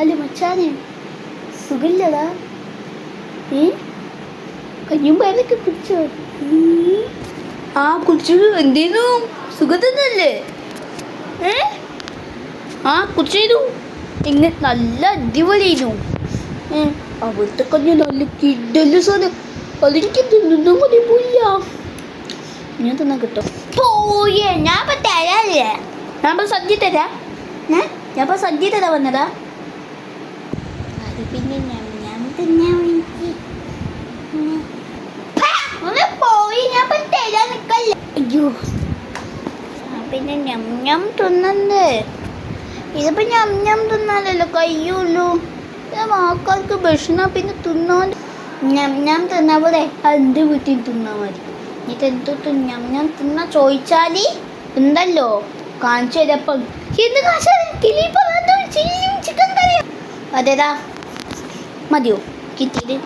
അല്ല മച്ചാനെ സുഖമില്ലടാ. കയ്യും പേരൊക്കെ കുടിച്ചോ? ആ കുടിച്ചു. എന്തേന്നു സുഖത്തന്നല്ലേ? ആ കുടിച്ചു. എങ്ങനെ നല്ല അടിപൊളിയായിരുന്നു. അവിടുത്തെ കഞ്ഞി നല്ല കിഡല് സാധനം. അതെനിക്ക് തിന്നുന്ന മതി പോയില്ല. ഞാൻ തിന്നാൻ കിട്ടും. പോയേ ഞാൻ തരാല്ലേ. ഞാൻ സദ്യ തരാ. ഞാൻ സദ്യ തരാ വന്നതാ. അത് പിന്നെ ഞാൻ തിന്നാൻ പോയി. ഞാൻ തരാൻ നിക്കല്ലേ. അയ്യോ പിന്നെ ഞാൻ തിന്നണ്ടേ. ഇതിപ്പോ ഞാൻ തിന്നാലല്ലോ കഴിയുള്ളൂ. ആൾക്കാർക്ക് ഭക്ഷണ പിന്നെ തിന്നാൻ ഞാൻ തിന്നാ പോലെ എൻ്റെ വീട്ടിൽ തിന്നാ മതി. ഇതെന്തോ ഞാൻ തിന്നാ ചോദിച്ചാല് ഉണ്ടല്ലോ കാണിച്ചു തരപ്പം. എന്ത് കാണിച്ചാൽ ചിക്കൻ കറിയോ? അതേതാ മതിയോ കിട്ടിയത്?